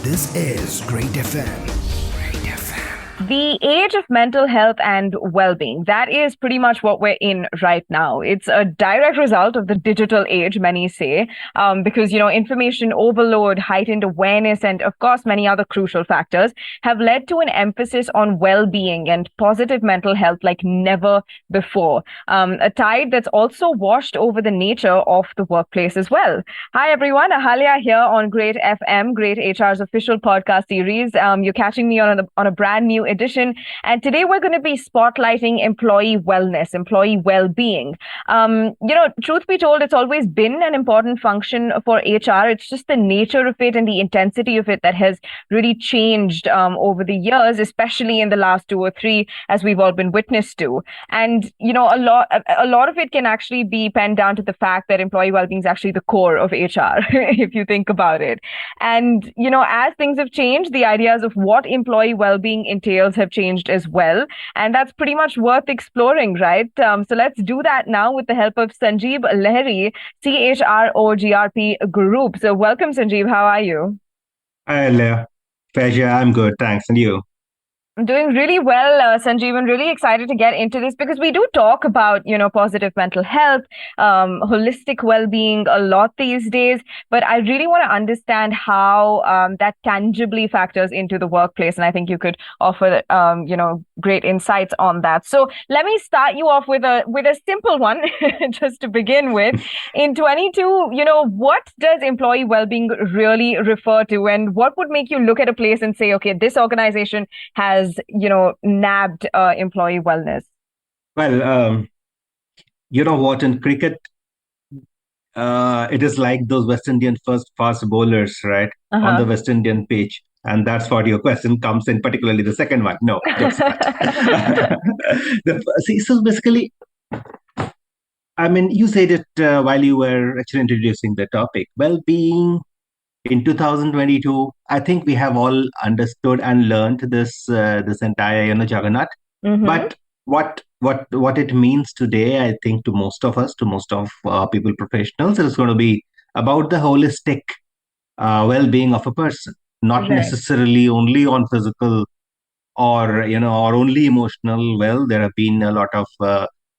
This is Great FM. The age of mental health and well-being, that is pretty much what we're in right now. It's a direct result of the digital age, many say, because, information overload, heightened awareness, and of course, many other crucial factors have led to an emphasis on well-being and positive mental health like never before. A tide that's also washed over the nature of the workplace as well. Hi, everyone. Ahalya here on Great FM, Great HR's official podcast series. You're catching me on a brand new edition. And today we're going to be spotlighting employee wellness, employee well-being. Truth be told, it's always been an important function for HR. It's just the nature of it and the intensity of it that has really changed over the years, especially in the last 2 or 3, as we've all been witness to. And, a lot of it can actually be penned down to the fact that employee well-being is actually the core of HR, if you think about it. And, as things have changed, the ideas of what employee well-being entails have changed as well. And that's pretty much worth exploring, right? So let's do that now with the help of Sanjeeb Lahiri, CHRO GRP Group. So welcome, Sanjeeb. How are you? Hi, Leah. Pleasure. I'm good. Thanks. And you? I'm doing really well, Sanjeev, and really excited to get into this because we do talk about, positive mental health, holistic well-being a lot these days. But I really want to understand how that tangibly factors into the workplace. And I think you could offer, great insights on that. So let me start you off with a simple one, just to begin with. In 22, what does employee well-being really refer to, and what would make you look at a place and say, okay, this organization has nabbed employee wellness? Well, you know what? In cricket, it is like those West Indian first fast bowlers, right? On Uh-huh. the West Indian pitch. And that's what your question comes in, particularly the second one. No, jokes apart. See, so basically, I mean, you said it while you were actually introducing the topic. Well-being in 2022, I think we have all understood and learned this entire juggernaut. Mm-hmm. But what it means today, I think to most of us, to most of people, professionals, it is going to be about the holistic well-being of a person, not Right. necessarily only on physical or only emotional. Well, there have been a lot of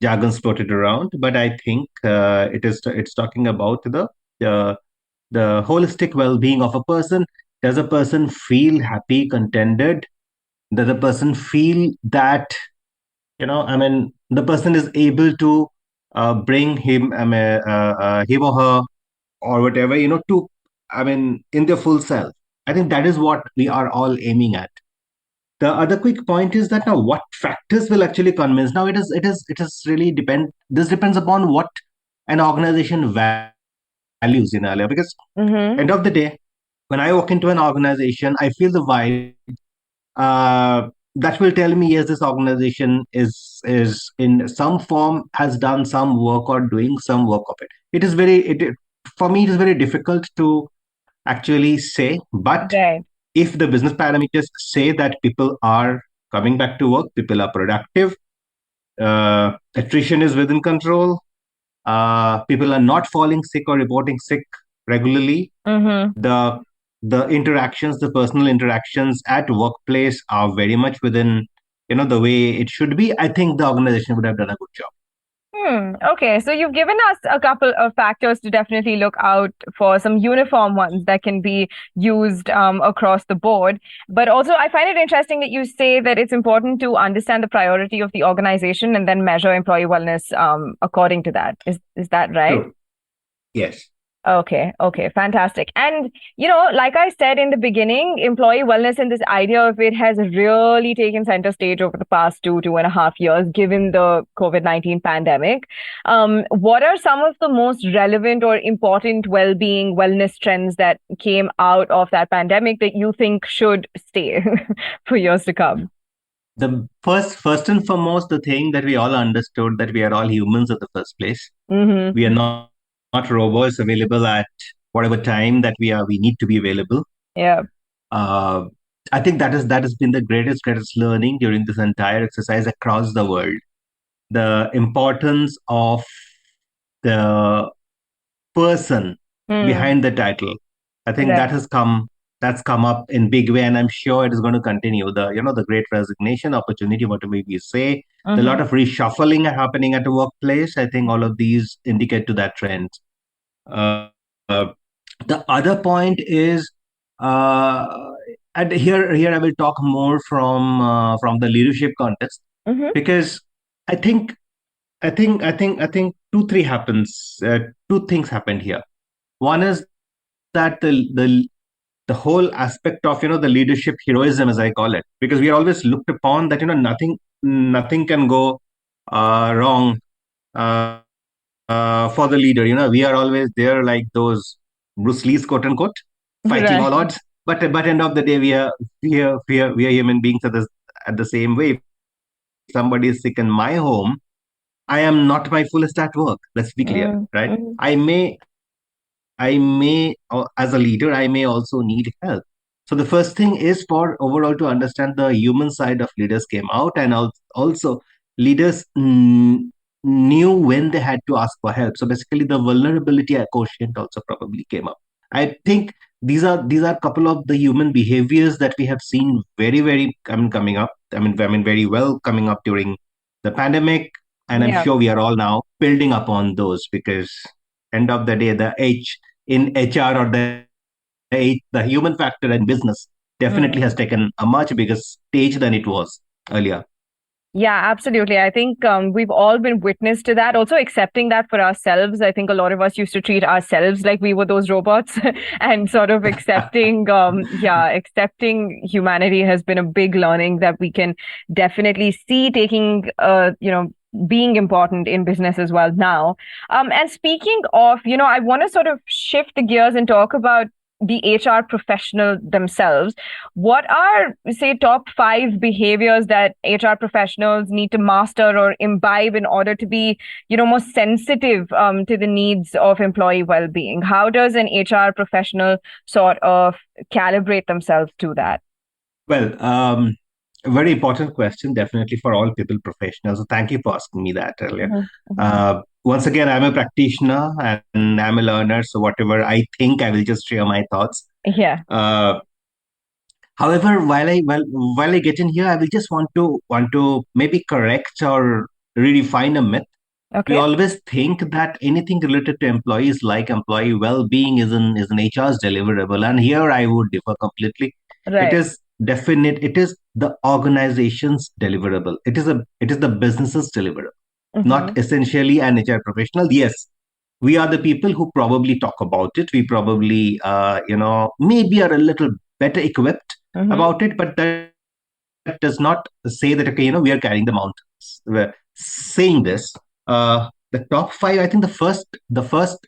jargons floated around, but I think it's talking about the the holistic well-being of a person. Does a person feel happy, contented? Does a person feel that I mean the person is able to bring him or her or whatever to in their full self? I think that is what we are all aiming at. The other quick point is that now what factors will actually convince. Now it is really this depends upon what an organization values in earlier, because Mm-hmm. end of the day, when I walk into an organization, I feel the vibe that will tell me, yes, this organization is in some form has done some work or doing some work of it. It is for me, it is very difficult to actually say. But Right. if the business parameters say that people are coming back to work, people are productive, attrition is within control, people are not falling sick or reporting sick regularly, Mm-hmm. the the personal interactions at workplace are very much within the way it should be. I think the organization would have done a good job. Okay, so you've given us a couple of factors to definitely look out for, some uniform ones that can be used across the board. But also, I find it interesting that you say that it's important to understand the priority of the organization and then measure employee wellness according to that. Is that right? True. Yes. Okay, fantastic. And, like I said in the beginning, employee wellness and this idea of it has really taken center stage over the past 2.5 years, given the COVID-19 pandemic. What are some of the most relevant or important well-being, wellness trends that came out of that pandemic that you think should stay for years to come? The first and foremost, the thing that we all understood, that we are all humans at the first place. Mm-hmm. We are not robots available at whatever time that we need to be available. Yeah. uh, I think that has been the greatest learning during this entire exercise across the world. The importance of the person Hmm. behind the title. I think that Right. has come that's come up in big way, and I'm sure it is going to continue. The great resignation, opportunity, whatever we say, the lot Mm-hmm. of reshuffling happening at the workplace. I think all of these indicate to that trend. Uh, uh, the other point is, uh, and here I will talk more from the leadership context, Mm-hmm. because I think I think two happens two things happened here. One is that the whole aspect of the leadership heroism, as I call it, because we are always looked upon that nothing can go wrong uh, for the leader. We are always there like those Bruce Lee's, quote unquote, fighting Right. all odds. But end of the day, we are human beings at the same way. If somebody is sick in my home, I am not my fullest at work. Let's be clear, right? Mm-hmm. I may, as a leader, I may also need help. So the first thing is for overall to understand the human side of leaders came out, and also leaders knew when they had to ask for help. So basically, the vulnerability quotient also probably came up. I think these are a couple of the human behaviors that we have seen very, very, coming up. I mean very well coming up during the pandemic, and I'm Yeah. sure we are all now building upon those, because end of the day, the H in HR, or the human factor in business, definitely has Mm. taken a much bigger stage than it was earlier. Yeah, absolutely. I think we've all been witness to that. Also, accepting that for ourselves. I think a lot of us used to treat ourselves like we were those robots, and sort of accepting humanity has been a big learning that we can definitely see taking, being important in business as well now. And speaking of, I want to sort of shift the gears and talk about the HR professional themselves. What are, say, top five behaviors that HR professionals need to master or imbibe in order to be, more sensitive to the needs of employee well-being? How does an HR professional sort of calibrate themselves to that? Well, a very important question, definitely for all people professionals. So thank you for asking me that earlier. Hmm. Hmm. Once again, I'm a practitioner and I'm a learner. So whatever I think, I will just share my thoughts. Yeah. Uh, However, while I get in here, I will just want to maybe correct or redefine a myth. We Okay. always think that anything related to employees, like employee well-being, is an HR's deliverable, and here I would differ completely. It Right. is definite. It is the organization's deliverable. It is the business's deliverable, Mm-hmm. not essentially an HR professional. Yes, we are the people who probably talk about it. We probably, maybe are a little better equipped Mm-hmm. about it, but that does not say that, okay, we are carrying the mountains. We're saying this, the top five, I think the first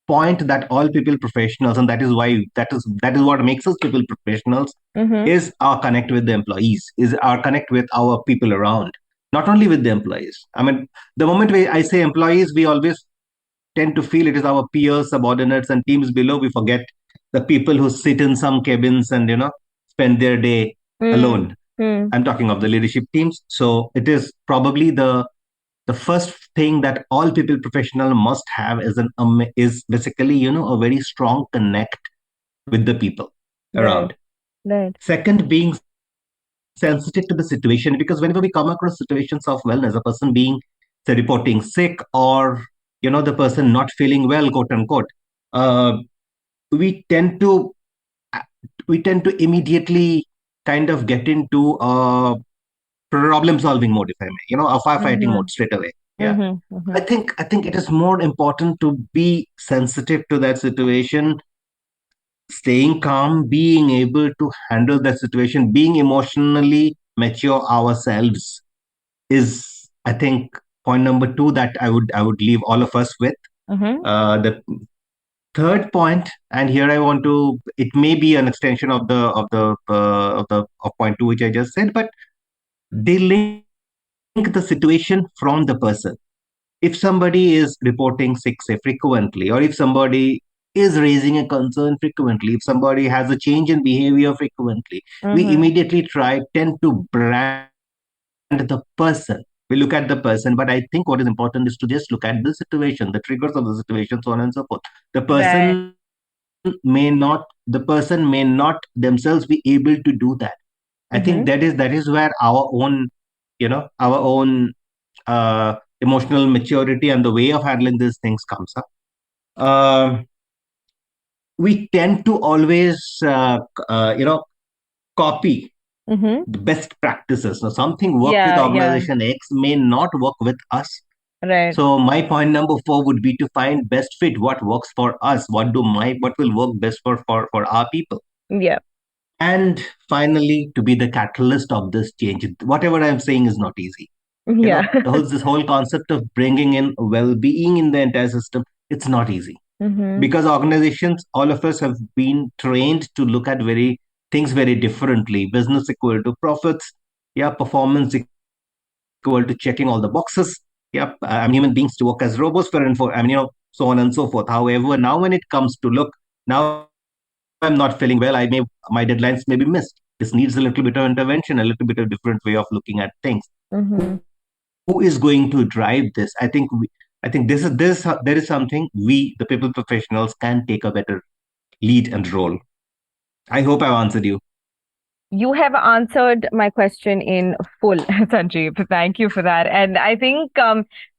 point that all people professionals, and that is what makes us people professionals, Mm-hmm. is our connect with the employees, is our connect with our people around, not only with the employees. I mean, the moment I say employees, we always tend to feel it is our peers, subordinates, and teams below. We forget the people who sit in some cabins and spend their day alone. Mm-hmm. I'm talking of the leadership teams. So it is probably the first thing that all people professional must have is basically a very strong connect with the people Right. around. Right. Second, being sensitive to the situation, because whenever we come across situations of wellness, a person being, say, reporting sick, or the person not feeling well, quote unquote, uh, we tend to we tend to immediately kind of get into a problem solving mode, if I may, a firefighting Mm-hmm. mode straight away. Yeah. Mm-hmm. Mm-hmm. I think it is more important to be sensitive to that situation, staying calm, being able to handle that situation, being emotionally mature ourselves, is, I think, point number two that I would leave all of us with. Mm-hmm. The third point, and here I want to, it may be an extension of point two which I just said, but they link the situation from the person. If somebody is reporting sick, say, frequently, or if somebody is raising a concern frequently, if somebody has a change in behavior frequently, we Mm-hmm. immediately tend to brand the person. We look at the person, but I think what is important is to just look at the situation, the triggers of the situation, so on and so forth. The Right. person the person may not themselves be able to do that. I think Mm-hmm. that is where our own, our own emotional maturity and the way of handling these things comes up. uh, we tend to always copy Mm-hmm. the best practices. Now something worked with Yeah, yeah, organization X may not work with us. right. So my point number four would be to find best fit, what works for us, what will work best for our people. Yeah, And finally, to be the catalyst of this change. Whatever I'm saying is not easy. yeah. This whole concept of bringing in well-being in the entire system, it's not easy, Mm-hmm. because organizations, all of us have been trained to look at very things very differently. Business equal to profits, yeah, performance equal to checking all the boxes. Yeah, human beings to work as robots for, so on and so forth. However, now when it comes to look, now I'm not feeling well, my deadlines may be missed. This needs a little bit of intervention, a little bit of different way of looking at things. Mm-hmm. Who is going to drive this? I think this there is something we, the people professionals, can take a better lead and role. I hope I've answered you. You have answered my question in full, Sanjeev. Thank you for that. And I think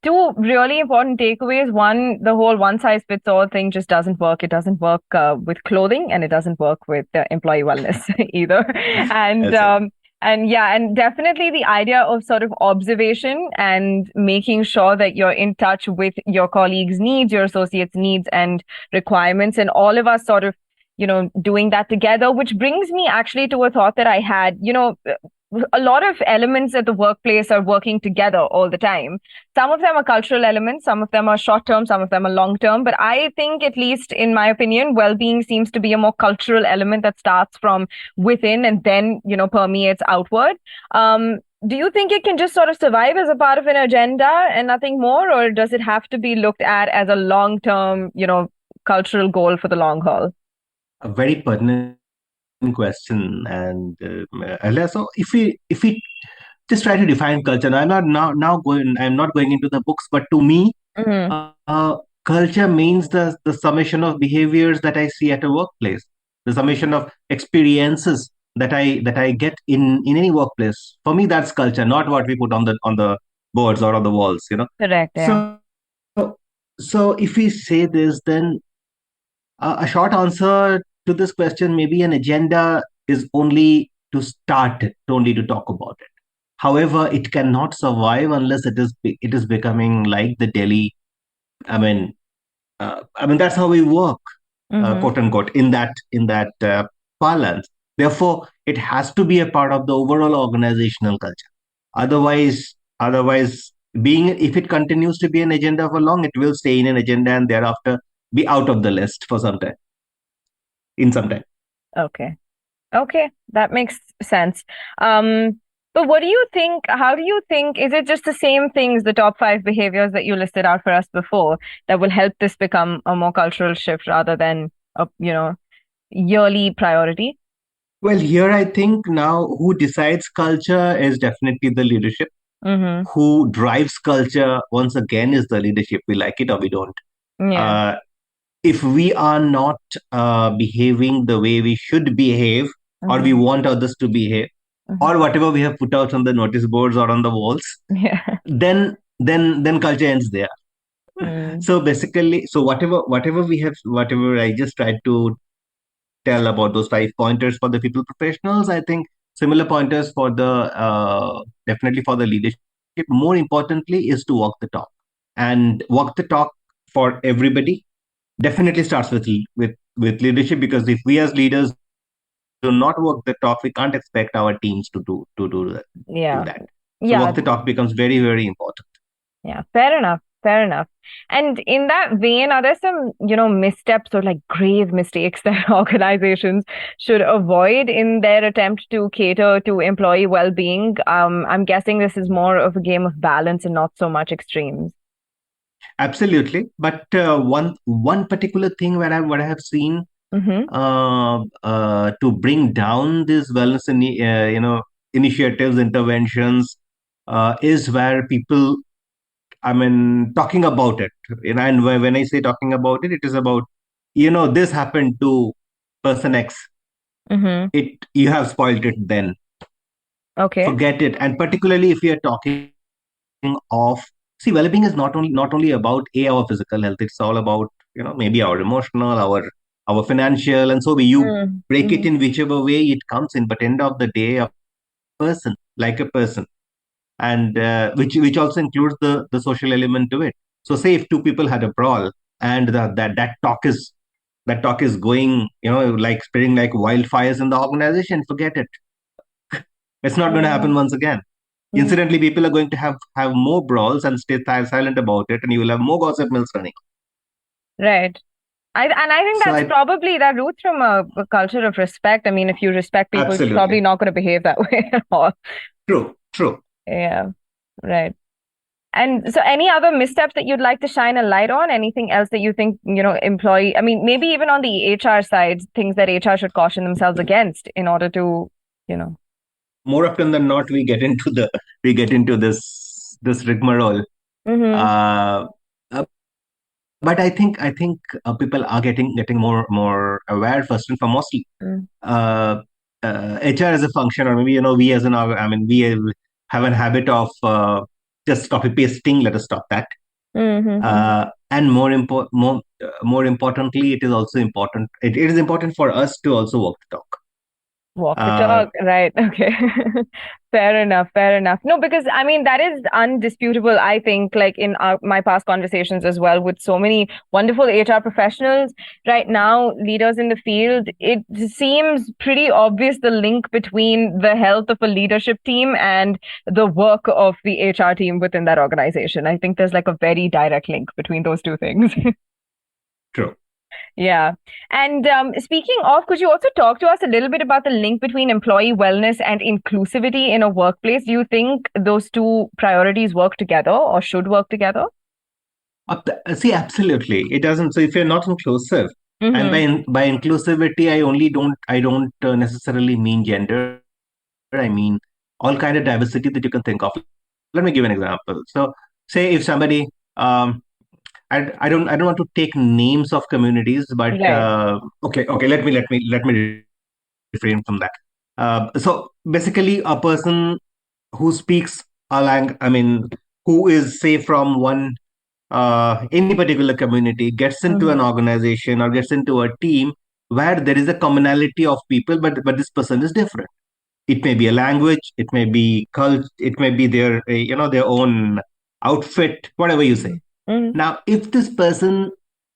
two really important takeaways. One, the whole one size fits all thing just doesn't work. It doesn't work with clothing, and it doesn't work with employee wellness either. And That's it. and yeah, and definitely the idea of sort of observation and making sure that you're in touch with your colleagues' needs, your associates' needs and requirements, and all of us sort of doing that together, which brings me actually to a thought that I had. A lot of elements at the workplace are working together all the time. Some of them are cultural elements, some of them are short term, some of them are long term. But I think, at least in my opinion, well being seems to be a more cultural element that starts from within and then, permeates outward. Do you think it can just sort of survive as a part of an agenda and nothing more, or does it have to be looked at as a long term, cultural goal for the long haul? A very pertinent question. And Alia, so if we just try to define culture, now I'm not going into the books, but to me, Hmm. culture means the summation of behaviors that I see at a workplace, the summation of experiences that I get in any workplace. For me, that's culture, not what we put on the boards or on the walls. Correct, yeah. So so if we say this, then a short answer to this question, maybe an agenda is only to start it, only to talk about it. However, it cannot survive unless it is becoming like the Delhi. I mean, that's how we work, Mm-hmm. quote unquote, in that parlance. Therefore, it has to be a part of the overall organizational culture. Otherwise, being if it continues to be an agenda for long, it will stay in an agenda and thereafter be out of the list for some time. In some time. Okay. Okay, that makes sense. Um, but what do you think? How do you think? Is it just the same things, the top five behaviors that you listed out for us before, that will help this become a more cultural shift rather than a, yearly priority? Well, here I think now who decides culture is definitely the leadership. Mm-hmm. Who drives culture once again is the leadership. We like it or we don't. Yeah. Uh, if we are not behaving the way we should behave, or we Mm-hmm. want others to behave, Mm-hmm. or whatever we have put out on the notice boards or on the walls, Yeah. then culture ends there. Mm. So basically, so whatever I just tried to tell about those 5 pointers for the people professionals, I think similar pointers for the definitely for the leadership. More importantly, is to walk the talk, and walk the talk for everybody. Definitely starts with leadership, because if we as leaders do not walk the talk, we can't expect our teams to do Yeah. that. So Yeah. walk the talk becomes very, very important. Yeah, fair enough. Fair enough. And in that vein, are there some, missteps or like grave mistakes that organizations should avoid in their attempt to cater to employee well-being? I'm guessing this is more of a game of balance and not so much extremes. Absolutely, but one particular thing where what I have seen Mm-hmm. to bring down these wellness initiatives, interventions, is where people, I mean, talking about it. And when I say talking about it, it is about this happened to person X. Mm-hmm. It You have spoiled it then. Okay. Forget it. And particularly if you're talking of, see, well-being is not only about our physical health. It's all about, maybe our emotional, our financial, and so you break it Mm-hmm. in whichever way it comes in. But end of the day, a person, like a person, and which also includes the social element to it. So say if two people had a brawl, and that talk is going, like spreading like wildfires in the organization, forget it. It's not going to happen once again. Mm-hmm. Incidentally, people are going to have more brawls and stay silent about it, and you will have more gossip mills running. Right. I think So that's I probably that roots from a culture of respect. I mean, if you respect people, you're probably Absolutely not going to behave that way at all. true. Yeah, right. And so any other missteps that you'd like to shine a light on? Anything else that you think, employee, I mean, maybe even on the HR side, things that HR should caution themselves against in order to, you know. More often than not, we get into this rigmarole. Mm-hmm. Uh, uh, but I think people are getting more aware first and foremost. Uh, HR as a function, or maybe we as I mean, we have a habit of just copy pasting. Let us stop that. Mm-hmm. And more importantly, it is also important. It is important for us to also walk the talk. Walk the Uh, talk, right? Okay. Fair enough, fair enough. No, because I mean, that is undisputable. I think, like in my past conversations as well, with so many wonderful HR professionals right now, leaders in the field, it seems pretty obvious the link between the health of a leadership team and the work of the HR team within that organization. I think there's like a very direct link between those two things. True. Yeah. And speaking of, could you also talk to us a little bit about the link between employee wellness and inclusivity in a workplace? Do you think those two priorities work together or should work together? See, absolutely, it doesn't. So if you're not inclusive, and by Mm-hmm. by inclusivity, I don't necessarily mean gender. I mean all kind of diversity that you can think of. Let me give an example. So say if somebody, I don't want to take names of communities, but Right. okay, let me refrain from that. So basically, a person who speaks a language, I mean, who is say from one any particular community, gets into Mm-hmm. an organization or gets into a team where there is a commonality of people, but this person is different. It may be a language, it may be cult, it may be their own outfit, whatever you say. Mm-hmm. Now, if this person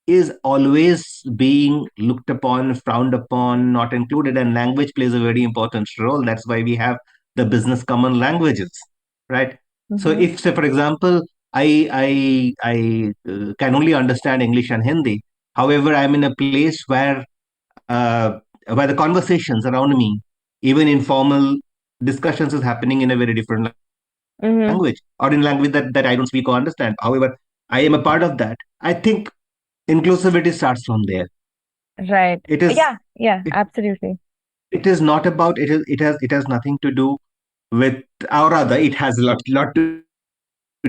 is always being looked upon, frowned upon, not included, and language plays a very important role. That's why we have the business common languages, right? So, Mm-hmm. if, say, for example, I can only understand English and Hindi. However, I'm in a place uh, where the conversations around me, even informal discussions, is happening in a very different Mm-hmm. language, or in language that I don't speak or understand. However, I am a part of that. I think inclusivity starts from there. Right. It is Yeah. Yeah. it, Absolutely. it is not about it has nothing to do with, or rather it has a lot to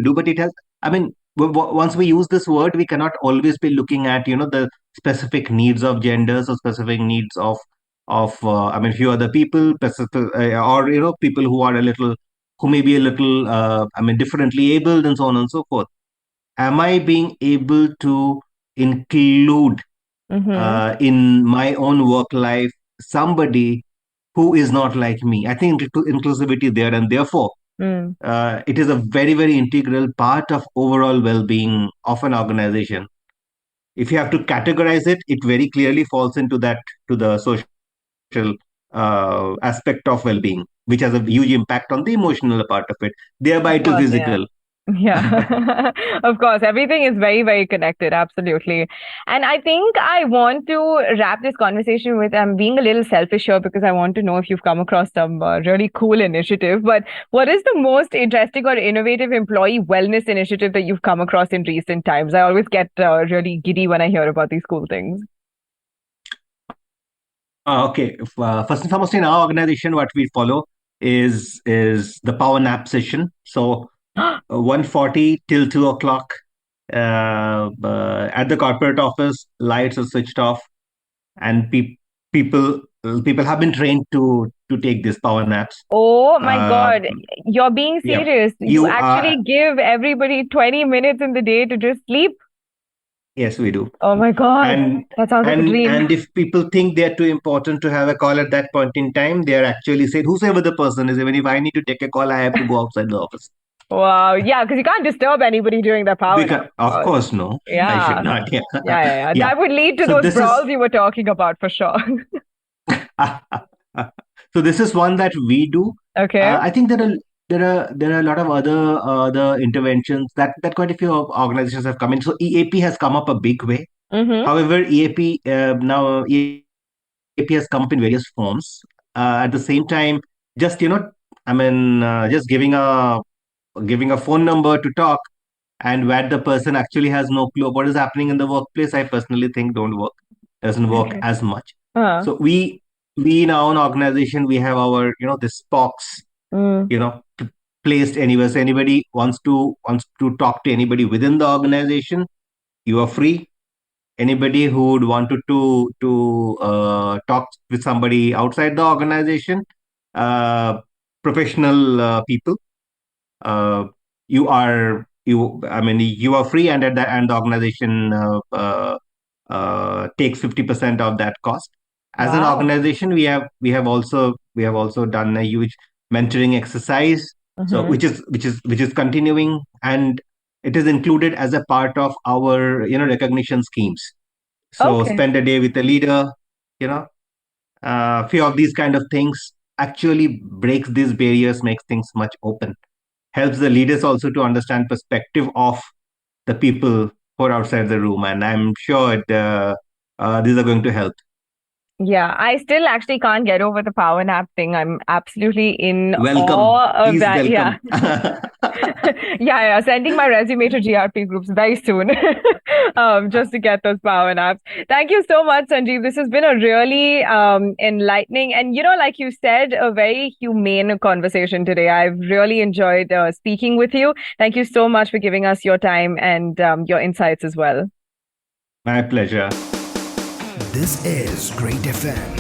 do, but it has, I mean, once we use this word, we cannot always be looking at the specific needs of genders or specific needs of I mean few other people, or people who may be a little I mean differently abled, and so on and so forth. Am I being able to include Mm-hmm. in my own work life somebody who is not like me? I think inclusivity there, and therefore Mm. it is a very, very integral part of overall well-being of an organization. If you have to categorize it, it very clearly falls into that, to the social aspect of well-being, which has a huge impact on the emotional part of it, Of thereby to course, yeah. physical. Yeah, of course. Everything is very, very connected. Absolutely. And I think I want to wrap this conversation with I'm being a little selfish here because I want to know if you've come across some really cool initiative. But what is the most interesting or innovative employee wellness initiative that you've come across in recent times? I always get really giddy when I hear about these cool things. Okay. First and foremost, in our organization, what we follow is the power nap session. So 1:40 till 2 o'clock. at the corporate office, lights are switched off, and people have been trained to take these power naps. Oh my Uh, God, you're being yeah, serious. You you are. actually give everybody 20 minutes in the day to just sleep? Yes, we do. Oh my God, And that sounds like a and dream. and if people think they're too important to have a call at that point in time, they're actually saying, whosoever the person is, even if I need to take a call, I have to go outside the office. Wow. Yeah, because you can't disturb anybody during the power nap, Because, of of course. course, no, I should Yeah. not. Yeah, Yeah. yeah. That would lead to So those this is brawls you were talking about for sure. so this is one that we do. Okay. I think there are a lot of other interventions that quite a few organizations have come in. So EAP has come up a big way. Mm-hmm. However, EAP has come up in various forms. At the same time, just just giving a phone number to talk, and where the person actually has no clue of what is happening in the workplace, I personally think don't work, doesn't work Okay. as much. Uh, So we in our own organization, we have our this box, mm. placed anywhere. So anybody wants to talk to anybody within the organization, you are free. Anybody who would wanted to talk with somebody outside the organization, uh, professional people, uh, you are free, and the organization takes 50% of that cost. As an Wow. organization, we have also done a huge mentoring exercise, so Mm-hmm. which is continuing, and it is included as a part of our recognition schemes. So Okay. spend a day with a leader, you know few of these kind of things actually breaks these barriers, makes things much open, helps the leaders also to understand perspective of the people who are outside the room, and I'm sure these are going to help. Yeah, I still actually can't get over the power nap thing. I'm absolutely in Welcome, awe of please that. Yeah. welcome. Yeah. Sending my resume to GRP groups very soon, just to get those power naps. Thank you so much, Sanjeev. This has been a really enlightening and, like you said, a very humane conversation today. I've really enjoyed speaking with you. Thank you so much for giving us your time and your insights as well. My pleasure. This is Great FM.